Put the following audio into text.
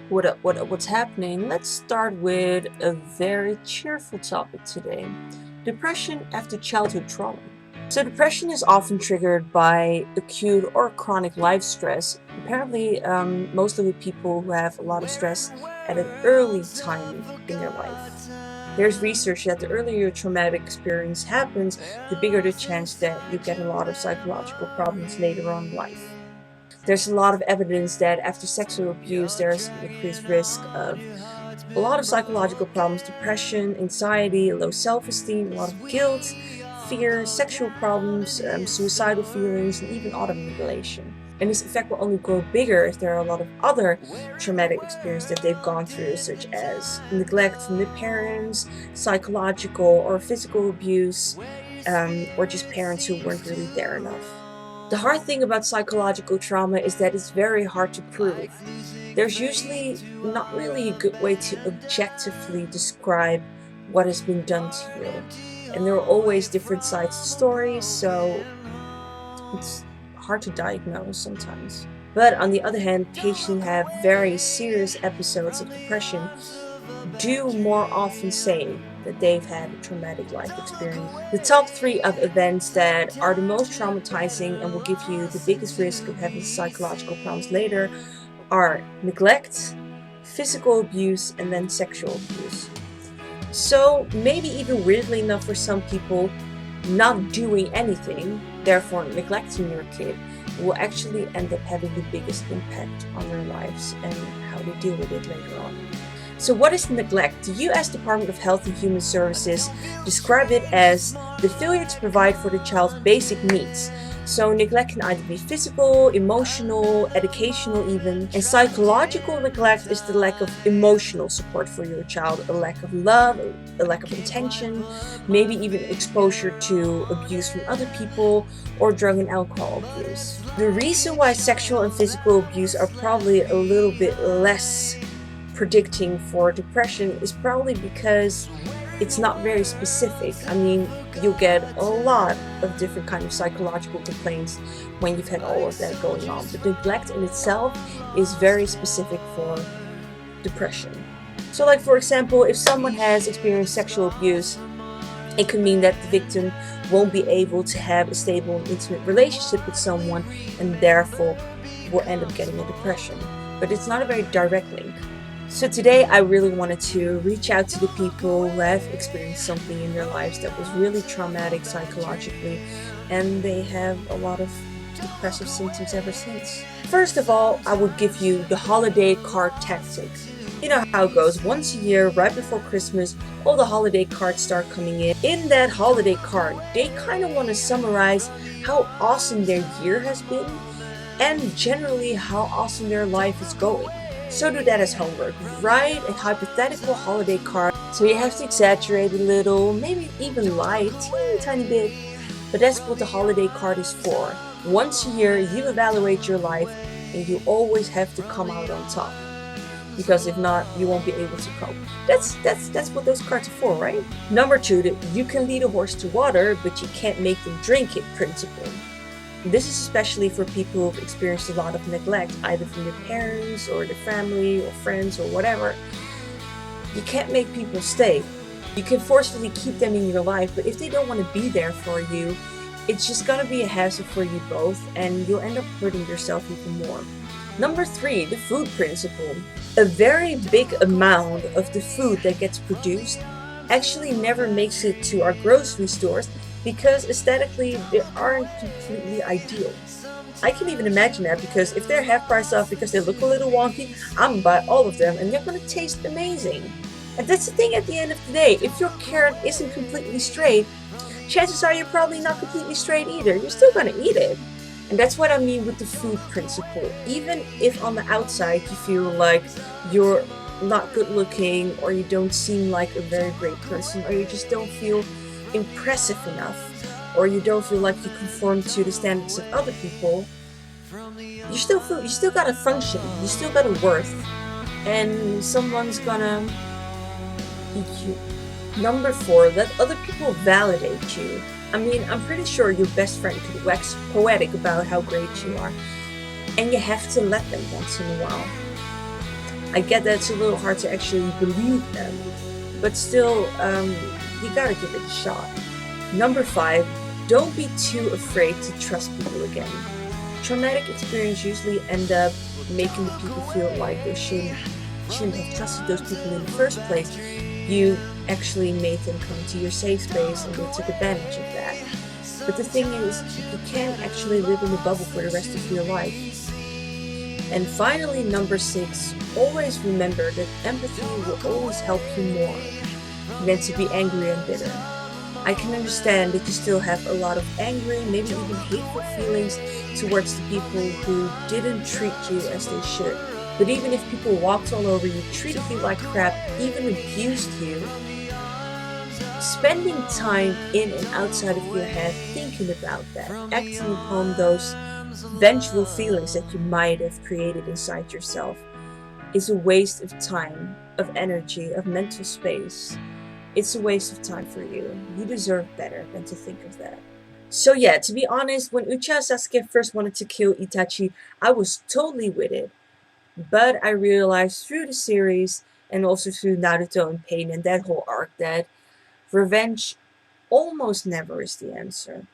What's happening? Let's start with a very cheerful topic today. Depression after childhood trauma. So depression is often triggered by acute or chronic life stress. Apparently, most of the people who have a lot of stress at an early time in their life. There's research that the earlier your traumatic experience happens, the bigger the chance that you get a lot of psychological problems later on in life. There's a lot of evidence that after sexual abuse, there's an increased risk of a lot of psychological problems, depression, anxiety, low self-esteem, a lot of guilt, fear, sexual problems, suicidal feelings, and even auto-mutilation. And this effect will only grow bigger if there are a lot of other traumatic experiences that they've gone through, such as neglect from their parents, psychological or physical abuse, or just parents who weren't really there enough. The hard thing about psychological trauma is that it's very hard to prove. There's usually not really a good way to objectively describe what has been done to you. And there are always different sides to stories, so it's hard to diagnose sometimes. But on the other hand, patients who have very serious episodes of depression do more often say that they've had a traumatic life experience. The top 3 of events that are the most traumatizing and will give you the biggest risk of having psychological problems later are neglect, physical abuse, and then sexual abuse. So maybe even weirdly enough for some people, not doing anything, therefore neglecting your kid, will actually end up having the biggest impact on their lives and how they deal with it later on. So what is neglect? The U.S. Department of Health and Human Services describe it as the failure to provide for the child's basic needs. So neglect can either be physical, emotional, educational even, and psychological neglect is the lack of emotional support for your child, a lack of love, a lack of attention, maybe even exposure to abuse from other people or drug and alcohol abuse. The reason why sexual and physical abuse are probably a little bit less predicting for depression is probably because it's not very specific. I mean, you'll get a lot of different kind of psychological complaints when you've had all of that going on. But neglect in itself is very specific for depression. So like for example, if someone has experienced sexual abuse, it could mean that the victim won't be able to have a stable and intimate relationship with someone and therefore will end up getting a depression. But it's not a very direct link. So today I really wanted to reach out to the people who have experienced something in their lives that was really traumatic psychologically, and they have a lot of depressive symptoms ever since. First of all, I would give you the holiday card tactic. You know how it goes. Once a year, right before Christmas, all the holiday cards start coming in. In that holiday card, they kind of want to summarize how awesome their year has been and generally how awesome their life is going. So do that as homework. Write a hypothetical holiday card. So you have to exaggerate a little, maybe even lie a teeny tiny bit. But that's what the holiday card is for. Once a year, you evaluate your life and you always have to come out on top. Because if not, you won't be able to cope. That's what those cards are for, right? Number 2, that you can lead a horse to water, but you can't make them drink it principle. This is especially for people who've experienced a lot of neglect, either from their parents or their family or friends or whatever. You can't make people stay. You can forcefully keep them in your life, but if they don't want to be there for you, it's just gonna be a hassle for you both, and you'll end up hurting yourself even more. Number 3, the food principle. A very big amount of the food that gets produced actually never makes it to our grocery stores because aesthetically they aren't completely ideal. I can even imagine that because if they're half price off because they look a little wonky, I'm gonna buy all of them and they're gonna taste amazing. And that's the thing at the end of the day, if your carrot isn't completely straight, chances are you're probably not completely straight either. You're still gonna eat it. And that's what I mean with the food principle. Even if on the outside you feel like you're not good looking or you don't seem like a very great person or you just don't feel impressive enough or you don't feel like you conform to the standards of other people, you still gotta function, you still gotta worth, and someone's gonna eat you. Number 4, let other people validate you. I mean, I'm pretty sure your best friend could wax poetic about how great you are, and you have to let them once in a while. I get that it's a little hard to actually believe them, but still, you gotta give it a shot. Number 5, don't be too afraid to trust people again. Traumatic experiences usually end up making the people feel like they shouldn't have trusted those people in the first place. You actually made them come to your safe space and they took advantage of that. But the thing is, you can't actually live in a bubble for the rest of your life. And finally, number 6, always remember that empathy will always help you more than to be angry and bitter. I can understand that you still have a lot of angry, maybe even hateful feelings towards the people who didn't treat you as they should. But even if people walked all over you, treated you like crap, even abused you, spending time in and outside of your head thinking about that, acting upon those vengeful feelings that you might have created inside yourself, is a waste of time, of energy, of mental space. It's a waste of time for you. You deserve better than to think of that. So yeah, to be honest, when Uchiha Sasuke first wanted to kill Itachi, I was totally with it. But I realized through the series, and also through Naruto and Pain and that whole arc, that revenge almost never is the answer.